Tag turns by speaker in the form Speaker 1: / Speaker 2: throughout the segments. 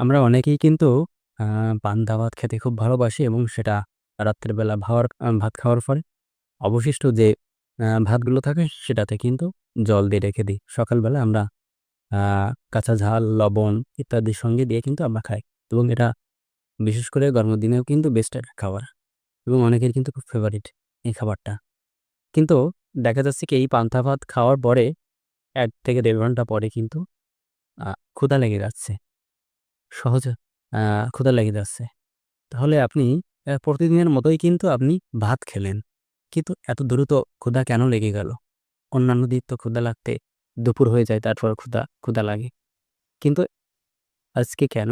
Speaker 1: আমরা অনেকেই কিন্তু আ পান্তা ভাত খেতে খুব ভালোবাসি এবং সেটা রাত্রের বেলা ভাত খাওয়ার পরে অবশিষ্ট যে ভাতগুলো থাকে সেটাতে কিন্তু জল দিয়ে রেখে দিই। সকালবেলা আমরা আ কাঁচা ঝাল, লবণ ইত্যাদির সঙ্গে দিয়ে কিন্তু আমরা খাই এবং এটা বিশেষ করে গরমের দিনেও কিন্তু বেস্ট একটা খাবার এবং অনেকের কিন্তু খুব ফেভারিট এই খাবারটা। কিন্তু দেখা যাচ্ছে কি এই পান্তা ভাত খাওয়ার পরে ১ থেকে ১.৫ ঘন্টা পরে কিন্তু আ ক্ষুধা লেগে যাচ্ছে। সহজে আ ক্ষুধা লেগে যাচ্ছে। তাহলে আপনি প্রতিদিনের মতোই কিন্তু আপনি ভাত খেলেন। কিন্তু এত দ্রুত ক্ষুধা কেন লেগে গেল? অন্যান্য দিন তো ক্ষুধা লাগতে দুপুর হয়ে যায় তারপর ক্ষুধা লাগে। কিন্তু আজকে কেন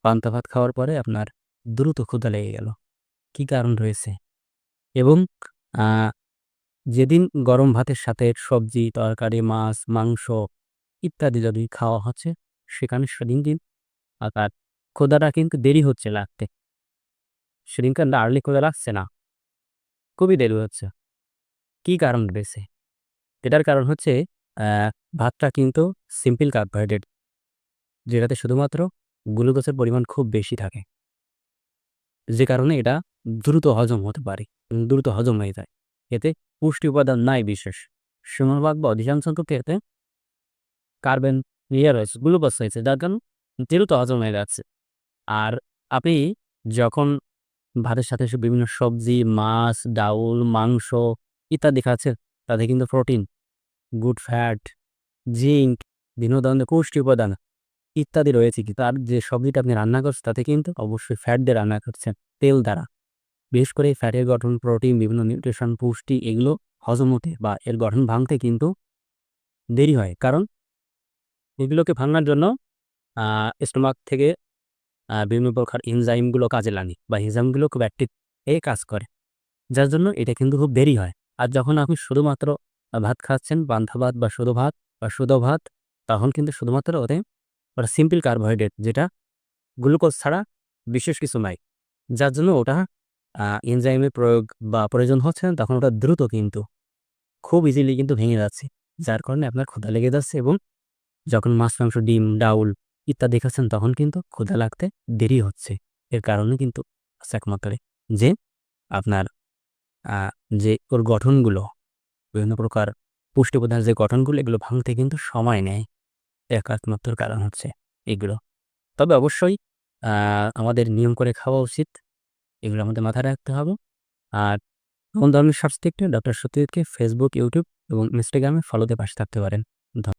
Speaker 1: পান্তা ভাত খাওয়ার পরে আপনার দ্রুত ক্ষুধা লেগে গেল? কি কারণ রয়েছে? এবং আ যেদিন গরম ভাতের সাথে সবজি, তরকারি, মাছ, মাংস ইত্যাদি যদি খাওয়া হচ্ছে সেখানে সেদিন আপনার ক্ষুধাটা কিন্তু দেরি হচ্ছে লাগতে। সেদিনকার আর্লি ক্ষুধা লাগছে না। খুবই দেরি হচ্ছে। কি কারণ রয়েছে? এটার কারণ হচ্ছে অ্যা ভাতটা কিন্তু সিম্পল কার্বোহাইড্রেট যেটাতে শুধুমাত্র গ্লুকোজের পরিমাণ খুব বেশি থাকে। যে কারণে এটা দ্রুত হজম হতে পারে। দ্রুত হজম হয়ে যায়। এতে পুষ্টি উপাদান নাই বিশেষ। সিংহভাগ বা অধিকাংশ কিন্তু এতে কার্বন রয়েছে, গ্লুকোজ রয়েছে যার কারণে দ্রুত হজম হয়ে যাচ্ছে। আর আপনি যখন ভাতের সাথে বিভিন্ন সবজি, মাছ, ডাউল, মাংস ইত্যাদি খাচ্ছেন তাতে কিন্তু প্রোটিন, গুড ফ্যাট, জিঙ্ক, বিভিন্ন ধরনের পুষ্টি উপাদান ইত্যাদি রয়েছে কিন্তু আর যে সবজিটা আপনি রান্না করছেন তাতে কিন্তু অবশ্যই ফ্যাট দিয়ে রান্না করছেন, তেল দ্বারা। বিশেষ করে এই ফ্যাটের গঠন, প্রোটিন, বিভিন্ন নিউট্রিশন, পুষ্টি এগুলো হজম হতে বা এর গঠন ভাঙতে কিন্তু দেরি হয়। কারণ এগুলোকে ভাঙার জন্য আ স্টোমাক থেকে বিভিন্ন প্রকার এনজাইম গুলো কাজে লাগে বা এনজাইম গুলো খুব অ্যাক্টিভ হয়ে কাজ করে। যার জন্য এটা কিন্তু খুব দেরি হয়। আর যখন আপনি শুধুমাত্র ভাত খাচ্ছেন, পান্তা ভাত বা শুধু ভাত বা শুধু ভাত, তখন কিন্তু শুধুমাত্র ওটা সিম্পল কার্বোহাইড্রেট যেটা গ্লুকোজ ছাড়া বিশেষ কিছু নাই। যার জন্য ওটা এনজাইমের প্রয়োগ বা প্রয়োজন হচ্ছে না, তখন ওটা দ্রুত কিন্তু খুব ইজিলি কিন্তু ভেঙে যাচ্ছে। যার কারণে আপনার ক্ষুধা লেগে যাচ্ছে এবং যখন মাছ, মাংস, ডিম, ডাউল ইত্যাদি খাচ্ছেন তখন কিন্তু ক্ষুধা লাগতে দেরি হচ্ছে। এর কারণে কিন্তু আছে একমাত্র যে আপনার আ যে ওর গঠনগুলো বিভিন্ন প্রকার পুষ্টি উপাদানের যে গঠনগুলো এগুলো ভাঙতে কিন্তু সময় নেয়। একমাত্র কারণ হচ্ছে এগুলো। তবে অবশ্যই আ আমাদের নিয়ম করে খাওয়া উচিত। এগুলো আমাদের মাথায় রাখতে হবে। আর কোন ধরনের স্বাস্থ্য টিপস ডক্টর সত্যজিৎকে Facebook, YouTube এবং Instagram এ ফলোতে পাশে থাকতে পারেন।